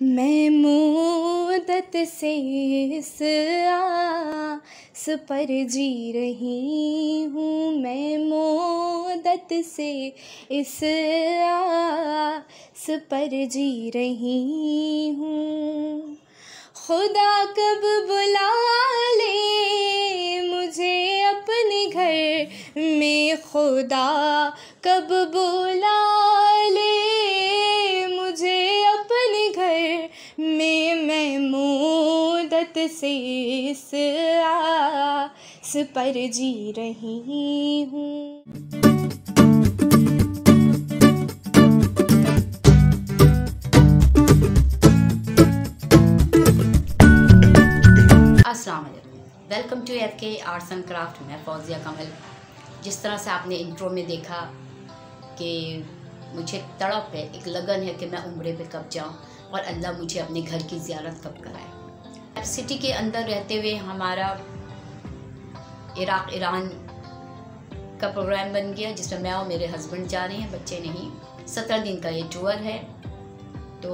मैं मुद्दत से इस आस पर जी रही हूँ, मैं मुद्दत से इस आस पर जी रही हूँ। खुदा कब बुला ले मुझे अपने घर में, खुदा कब बुला ले मुझे अपने घर में, मैं मुद्दत से इस आस पर जी रही हूँ। अस्सलाम वालेकुम, welcome to FK arts and craft. मैं फौजिया कमल। जिस तरह से आपने इंट्रो में देखा कि मुझे तड़प है, एक लगन है कि मैं उम्रे पे कब जाऊं और अल्लाह मुझे अपने घर की ज़ियारत कब कराए। सिटी के अंदर रहते हुए हमारा इराक ईरान का प्रोग्राम बन गया, जिसमें मैं और मेरे हस्बैंड जा रहे हैं, बच्चे नहीं। 17 दिन का ये टूर है, तो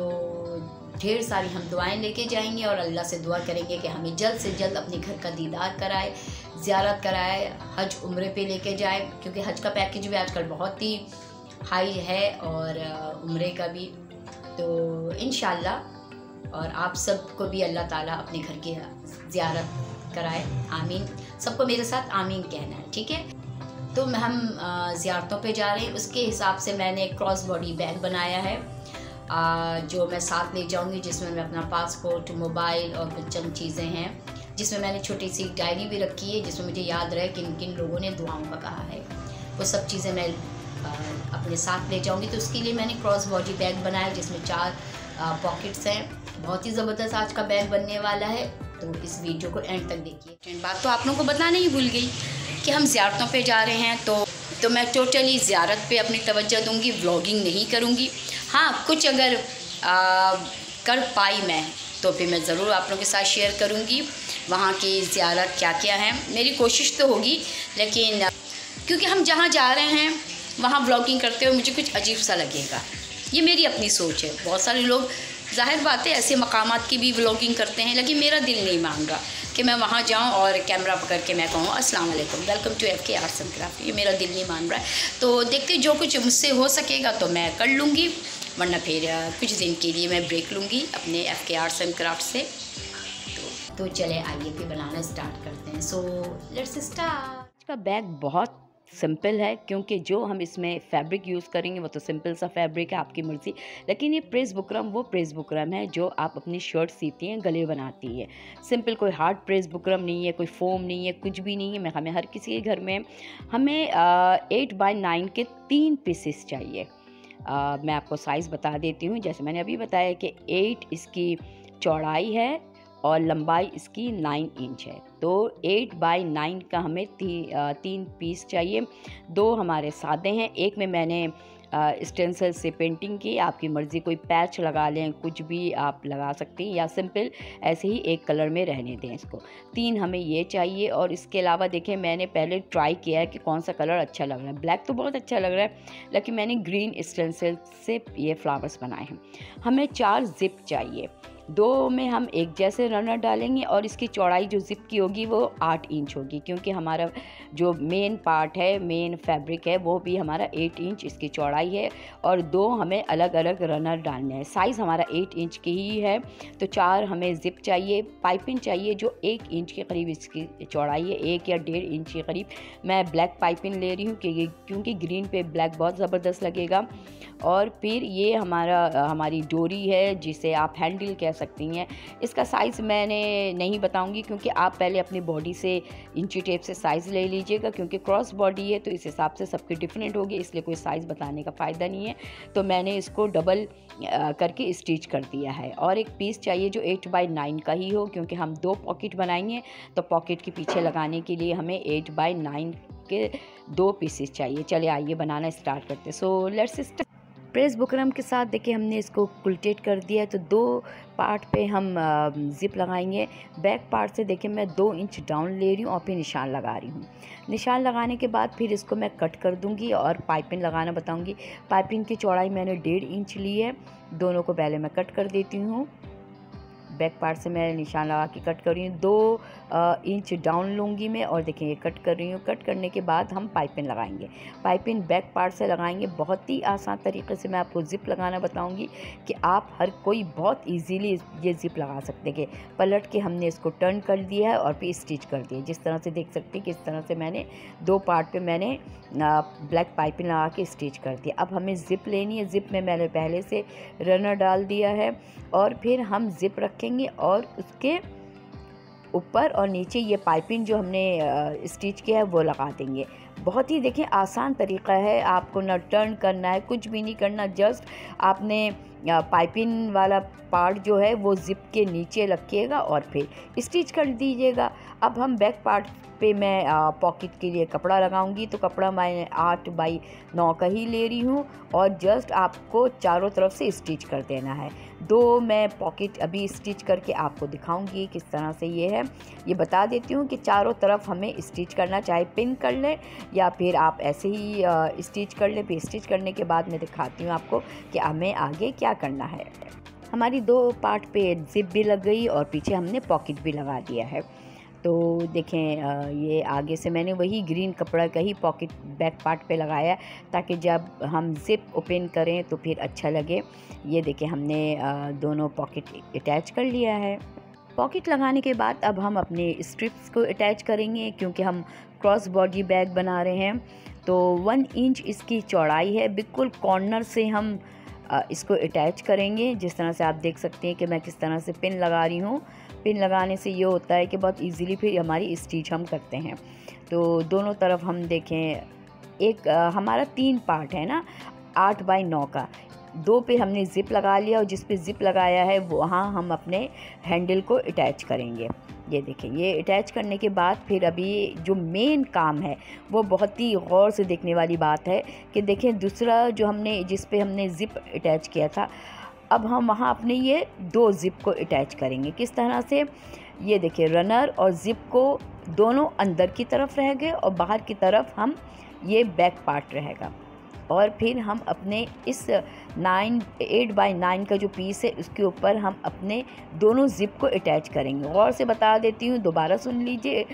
ढेर सारी हम दुआएं लेके जाएंगे और अल्लाह से दुआ करेंगे कि हमें जल्द से जल्द अपने घर का दीदार कराए, ज़ियारत कराए, हज उम्रे पे लेके जाए, क्योंकि हज का पैकेज भी आजकल बहुत ही हाई है और उम्रे का भी। तो इंशाल्लाह और आप सबको भी अल्लाह ताला अपने घर की ज़ियारत कराए, आमीन। सबको मेरे साथ आमीन कहना है, ठीक है। तो हम ज़ियारतों पे जा रहे हैं, उसके हिसाब से मैंने एक क्रॉस बॉडी बैग बनाया है जो मैं साथ ले जाऊंगी, जिसमें मैं अपना पासपोर्ट, मोबाइल और कुछ चंद चीज़ें हैं, जिसमें मैंने छोटी सी डायरी भी रखी है, जिसमें मुझे याद रहे किन किन लोगों ने दुआओं का कहा है। वो सब चीज़ें मैं अपने साथ ले जाऊंगी। तो उसके लिए मैंने क्रॉस बॉडी बैग बनाया, जिसमें 4 पॉकेट्स हैं। बहुत ही ज़बरदस्त आज का बैग बनने वाला है, तो इस वीडियो को एंड तक देखिए। बात तो आप लोगों को बताना ही भूल गई कि हम ज़ियारतों पे जा रहे हैं, तो मैं टोटली ज़ियारत पे अपनी तवज्जो दूंगी, व्लॉगिंग नहीं करूंगी। हाँ, कुछ अगर कर पाई मैं तो फिर मैं ज़रूर आप लोगों के साथ शेयर करूंगी वहाँ की ज़ियारत क्या क्या है। मेरी कोशिश तो होगी, लेकिन क्योंकि हम जहाँ जा रहे हैं वहाँ व्लॉगिंग करते हुए मुझे कुछ अजीब सा लगेगा। ये मेरी अपनी सोच है। बहुत सारे लोग ज़ाहिर बात है ऐसे मकामात की भी व्लॉगिंग करते हैं, लेकिन मेरा दिल नहीं मान रहा कि मैं वहाँ जाऊँ और कैमरा पकड़ के मैं कहूँ अस्सलाम वालेकुम, welcome to FK arts and craft. ये मेरा दिल नहीं मान रहा है। तो देखते जो कुछ मुझसे हो सकेगा तो मैं कर लूँगी, वरना फिर कुछ दिन के लिए मैं ब्रेक लूँगी अपने FK आर्ट्स एंड क्राफ्ट से। तो चले आइए फिर बनाना स्टार्ट करते हैं। So let's start. इसका बैग बहुत सिंपल है, क्योंकि जो हम इसमें फैब्रिक यूज़ करेंगे वो तो सिंपल सा फैब्रिक है, आपकी मर्ज़ी। लेकिन ये प्रेस बुकरम वो प्रेस बुकरम है जो आप अपनी शर्ट सीती हैं, गले बनाती है। सिंपल कोई हार्ड प्रेस बुकरम नहीं है, कोई फोम नहीं है, कुछ भी नहीं है। हमें हर किसी के घर में हमें 8x9 के 3 पीसेस चाहिए। मैं आपको साइज़ बता देती हूँ। जैसे मैंने अभी बताया कि 8 इसकी चौड़ाई है और लंबाई इसकी 9 इंच है। तो 8x9 का हमें 3 पीस चाहिए। 2 हमारे सादे हैं, एक में मैंने स्टेंसिल से पेंटिंग की। आपकी मर्ज़ी, कोई पैच लगा लें, कुछ भी आप लगा सकती हैं, या सिंपल ऐसे ही एक कलर में रहने दें इसको। 3 हमें ये चाहिए। और इसके अलावा देखें, मैंने पहले ट्राई किया है कि कौन सा कलर अच्छा लग रहा है। ब्लैक तो बहुत अच्छा लग रहा है, लेकिन मैंने ग्रीन स्टेंसिल से ये फ्लावर्स बनाए हैं। हमें 4 ज़िप चाहिए। 2 में हम एक जैसे रनर डालेंगे और इसकी चौड़ाई जो ज़िप की होगी वो 8 इंच होगी, क्योंकि हमारा जो मेन पार्ट है, मेन फैब्रिक है, वो भी हमारा 8 इंच इसकी चौड़ाई है। और 2 हमें अलग अलग रनर डालने हैं। साइज़ हमारा 8 इंच की ही है, तो 4 हमें ज़िप चाहिए। पाइपिंग चाहिए जो 1 इंच के करीब इसकी चौड़ाई है, 1 या 1.5 इंच के करीब। मैं ब्लैक पाइपिंग ले रही हूँ क्योंकि ग्रीन पे ब्लैक बहुत ज़बरदस्त लगेगा। और फिर ये हमारी डोरी है, जिसे आप हैंडल कह सकती हैं। इसका साइज़ मैंने नहीं बताऊंगी, क्योंकि आप पहले अपनी बॉडी से इंची टेप से साइज़ ले लीजिएगा, क्योंकि क्रॉस बॉडी है तो इस हिसाब से सबकी डिफरेंट होगी, इसलिए कोई साइज़ बताने का फ़ायदा नहीं है। तो मैंने इसको डबल करके स्टिच कर दिया है। और एक पीस चाहिए जो 8x9 का ही हो, क्योंकि हम 2 पॉकेट बनाएंगे, तो पॉकेट के पीछे लगाने के लिए हमें 8x9 के 2 पीसेस चाहिए। चले आइए बनाना स्टार्ट करते। So let's start. Press buckram के साथ देखिए हमने इसको कुलटेट कर दिया है। तो 2 पार्ट पे हम ज़िप लगाएंगे। बैक पार्ट से देखिए मैं 2 इंच डाउन ले रही हूँ और फिर निशान लगा रही हूँ। निशान लगाने के बाद फिर इसको मैं कट कर दूँगी और पाइपिंग लगाना बताऊँगी। पाइपिंग की चौड़ाई मैंने 1.5 इंच ली है। दोनों को पहले मैं कट कर देती हूँ। बैक पार्ट से मैं निशान लगा के कट कर रही हूँ। 2 इंच डाउन लूँगी मैं और देखिए ये कट कर रही हूँ। कट करने के बाद हम पाइपिंग लगाएंगे। पाइपिंग बैक पार्ट से लगाएंगे। बहुत ही आसान तरीके से मैं आपको ज़िप लगाना बताऊँगी कि आप हर कोई बहुत इजीली ये ज़िप लगा सकते हैं। पलट के हमने इसको टर्न कर दिया है और फिर स्टिच कर दिया। जिस तरह से देख सकते हैं कि इस तरह से मैंने 2 पार्ट पे मैंने ब्लैक पाइपिंग लगा के स्टिच कर दिया। अब हमें ज़िप लेनी है। ज़िप में मैंने पहले से रनर डाल दिया है और फिर हम ज़िप रखेंगे और उसके ऊपर और नीचे ये पाइपिंग जो हमने स्टिच किया है वो लगा देंगे। बहुत ही देखिए आसान तरीका है। आपको ना टर्न करना है, कुछ भी नहीं करना, जस्ट आपने पाइपिंग वाला पार्ट जो है वो ज़िप के नीचे रखिएगा और फिर स्टिच कर दीजिएगा। अब हम बैक पार्ट पे मैं पॉकेट के लिए कपड़ा लगाऊंगी। तो कपड़ा मैं 8 बाई 9 का ही ले रही हूँ और जस्ट आपको चारों तरफ से स्टिच कर देना है। 2 मैं पॉकेट अभी स्टिच करके आपको दिखाऊंगी किस तरह से ये है। ये बता देती हूँ कि चारों तरफ हमें स्टिच करना, चाहे पिन कर लें या फिर आप ऐसे ही स्टिच कर लें। फिर स्टिच करने के बाद मैं दिखाती हूँ आपको कि हमें आगे क्या करना है। हमारी 2 पार्ट पे ज़िप भी लग गई और पीछे हमने पॉकेट भी लगा दिया है। तो देखें ये आगे से मैंने वही ग्रीन कपड़ा का ही पॉकेट बैक पार्ट पे लगाया ताकि जब हम ज़िप ओपन करें तो फिर अच्छा लगे। ये देखें हमने दोनों पॉकेट अटैच कर लिया है। पॉकेट लगाने के बाद अब हम अपने स्ट्रिप्स को अटैच करेंगे क्योंकि हम क्रॉस बॉडी बैग बना रहे हैं। तो 1 इंच इसकी चौड़ाई है। बिल्कुल कॉर्नर से हम इसको अटैच करेंगे। जिस तरह से आप देख सकते हैं कि मैं किस तरह से पिन लगा रही हूँ। पिन लगाने से ये होता है कि बहुत इजीली फिर हमारी स्टिच हम करते हैं। तो दोनों तरफ हम देखें, एक हमारा 3 पार्ट है ना 8 बाई 9 का। 2 पे हमने ज़िप लगा लिया और जिस पे ज़िप लगाया है वहाँ हम अपने हैंडल को अटैच करेंगे। ये देखें, ये अटैच करने के बाद फिर अभी जो मेन काम है वो बहुत ही गौर से देखने वाली बात है कि देखें दूसरा जो हमने जिस पे हमने ज़िप अटैच किया था, अब हम वहाँ अपने ये 2 ज़िप को अटैच करेंगे। किस तरह से, ये देखिए रनर और ज़िप को दोनों अंदर की तरफ रह गए और बाहर की तरफ हम ये बैक पार्ट रहेगा। और फिर हम अपने इस 8 बाई 9 का जो पीस है उसके ऊपर हम अपने दोनों ज़िप को अटैच करेंगे। गौर से बता देती हूँ, दोबारा सुन लीजिए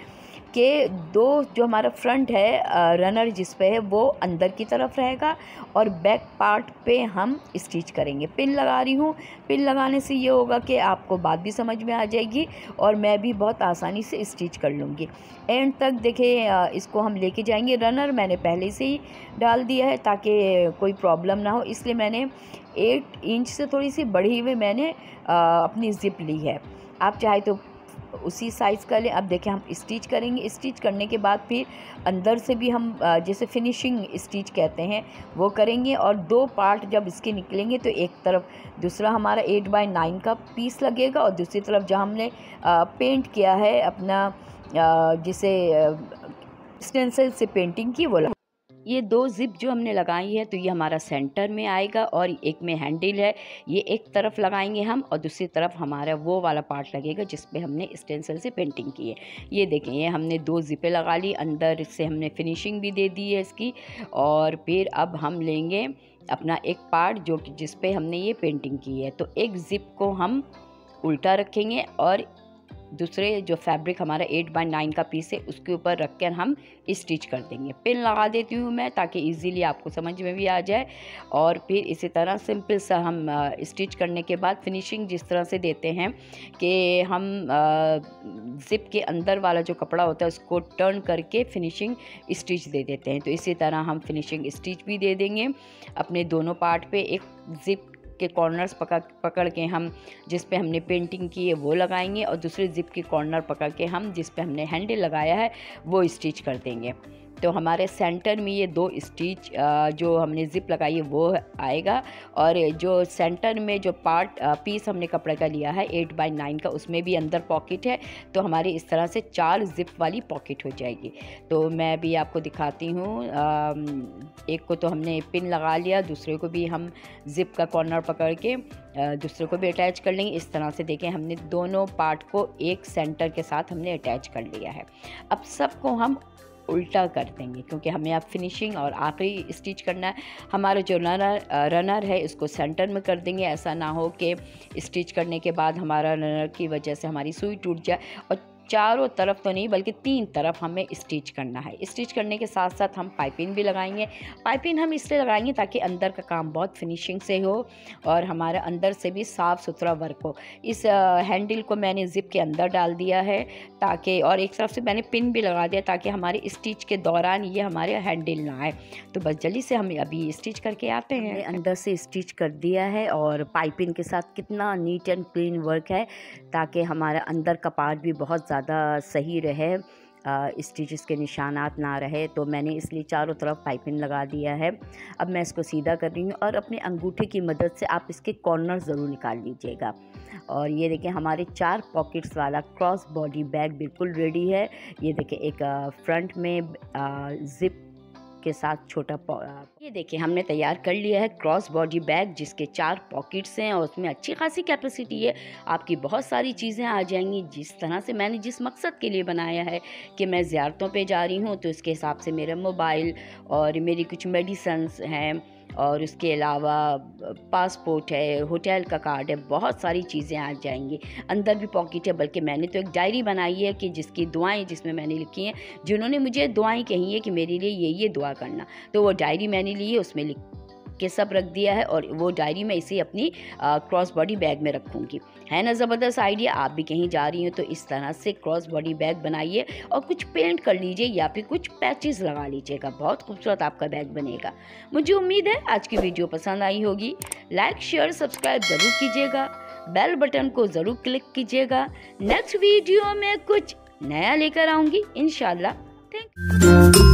कि 2 जो हमारा फ्रंट है रनर जिस पे है वो अंदर की तरफ रहेगा और बैक पार्ट पे हम स्टिच करेंगे। पिन लगा रही हूँ। पिन लगाने से ये होगा कि आपको बात भी समझ में आ जाएगी और मैं भी बहुत आसानी से स्टिच कर लूँगी। एंड तक देखें इसको हम लेके जाएंगे। रनर मैंने पहले से ही डाल दिया है ताकि कोई प्रॉब्लम ना हो, इसलिए मैंने 8 इंच से थोड़ी सी बढ़ी हुई मैंने अपनी ज़िप ली है। आप चाहे तो उसी साइज़ का लें। अब देखें हम स्टिच करेंगे। स्टिच करने के बाद फिर अंदर से भी हम जैसे फिनिशिंग स्टिच कहते हैं वो करेंगे और 2 पार्ट जब इसके निकलेंगे तो एक तरफ दूसरा हमारा 8 बाई 9 का पीस लगेगा और दूसरी तरफ जहाँ हमने पेंट किया है अपना जिसे स्टेंसिल से पेंटिंग की वो लगा। ये 2 ज़िप जो हमने लगाई है तो ये हमारा सेंटर में आएगा और एक में हैंडल है, ये एक तरफ लगाएंगे हम और दूसरी तरफ हमारा वो वाला पार्ट लगेगा जिस पे हमने स्टेंसिल से पेंटिंग की है। ये देखें, ये हमने 2 ज़िपें लगा ली, अंदर से हमने फिनिशिंग भी दे दी है इसकी। और फिर अब हम लेंगे अपना एक पार्ट जो कि जिस पे हमने ये पेंटिंग की है। तो एक ज़िप को हम उल्टा रखेंगे और दूसरे जो फैब्रिक हमारा 8 बाई 9 का पीस है उसके ऊपर रख कर हम स्टिच कर देंगे। पिन लगा देती हूँ मैं ताकि इजीली आपको समझ में भी आ जाए। और फिर इसी तरह सिंपल सा हम स्टिच करने के बाद फिनिशिंग जिस तरह से देते हैं कि हम ज़िप के अंदर वाला जो कपड़ा होता है उसको टर्न करके फिनिशिंग स्टिच दे देते हैं। तो इसी तरह हम फिनिशिंग स्टिच भी दे देंगे अपने दोनों पार्ट पे। एक ज़िप के कॉर्नर्स पकड़ के हम जिस पे हमने पेंटिंग की है वो लगाएंगे और दूसरे ज़िप के कॉर्नर पकड़ के हम जिस पे हमने हैंडल लगाया है वो स्टिच कर देंगे। तो हमारे सेंटर में ये 2 स्टिच जो हमने ज़िप लगाई है वो आएगा, और जो सेंटर में जो पीस हमने कपड़े का लिया है 8x9 का, उसमें भी अंदर पॉकेट है। तो हमारी इस तरह से 4 ज़िप वाली पॉकेट हो जाएगी। तो मैं भी आपको दिखाती हूँ। एक को तो हमने पिन लगा लिया, दूसरे को भी हम ज़िप का कॉर्नर पकड़ के दूसरे को भी अटैच कर लेंगे। इस तरह से देखें, हमने दोनों पार्ट को एक सेंटर के साथ हमने अटैच कर लिया है। अब सबको हम उल्टा कर देंगे, क्योंकि हमें अब फिनिशिंग और आखिरी स्टिच करना है। हमारा जो रनर है इसको सेंटर में कर देंगे। ऐसा ना हो कि स्टिच करने के बाद हमारा रनर की वजह से हमारी सुई टूट जाए। और चारों तरफ तो नहीं बल्कि 3 तरफ हमें स्टिच करना है। स्टिच करने के साथ साथ हम पाइपिंग भी लगाएंगे। पाइपिंग हम इसलिए लगाएंगे ताकि अंदर का काम बहुत फिनिशिंग से हो और हमारा अंदर से भी साफ़ सुथरा वर्क हो। इस हैंडल को मैंने ज़िप के अंदर डाल दिया है ताकि, और एक तरफ से मैंने पिन भी लगा दिया ताकि हमारे स्टिच के दौरान ये हमारे हैंडल ना आए। तो बस जल्दी से हम अभी स्टिच करके आते हैं। अंदर से स्टिच कर दिया है और पाइपिंग के साथ कितना नीट एंड क्लीन वर्क है ताकि हमारा अंदर का पार्ट भी बहुत ज़्यादा सही रहे, स्टिचेस के निशानात ना रहे। तो मैंने इसलिए चारों तरफ पाइपिंग लगा दिया है। अब मैं इसको सीधा कर रही हूँ और अपने अंगूठे की मदद से आप इसके कॉर्नर ज़रूर निकाल लीजिएगा। और ये देखें, हमारे 4 पॉकेट्स वाला क्रॉस बॉडी बैग बिल्कुल रेडी है। ये देखें, एक फ्रंट में ज़िप के साथ छोटा ये देखिए हमने तैयार कर लिया है क्रॉस बॉडी बैग, जिसके 4 पॉकेट्स हैं और उसमें अच्छी खासी कैपेसिटी है। आपकी बहुत सारी चीज़ें आ जाएंगी। जिस तरह से मैंने जिस मकसद के लिए बनाया है कि मैं ज़ियारतों पे जा रही हूँ, तो इसके हिसाब से मेरा मोबाइल और मेरी कुछ मेडिसन्स हैं, और उसके अलावा पासपोर्ट है, होटल का कार्ड है, बहुत सारी चीज़ें आ जाएंगी। अंदर भी पॉकेट है, बल्कि मैंने तो एक डायरी बनाई है कि जिसकी दुआएं, जिसमें मैंने लिखी हैं, जिन्होंने मुझे दुआएं कही है कि मेरे लिए ये दुआ करना, तो वो डायरी मैंने ली है, उसमें लिख के सब रख दिया है। और वो डायरी मैं इसे अपनी क्रॉस बॉडी बैग में रखूँगी। है ना ज़बरदस्त आइडिया। आप भी कहीं जा रही हो तो इस तरह से क्रॉस बॉडी बैग बनाइए और कुछ पेंट कर लीजिए या फिर कुछ पैचेस लगा लीजिएगा, बहुत खूबसूरत आपका बैग बनेगा। मुझे उम्मीद है आज की वीडियो पसंद आई होगी। लाइक शेयर सब्सक्राइब ज़रूर कीजिएगा, बेल बटन को ज़रूर क्लिक कीजिएगा। नेक्स्ट वीडियो में कुछ नया लेकर आऊँगी इंशाल्लाह। Thank you.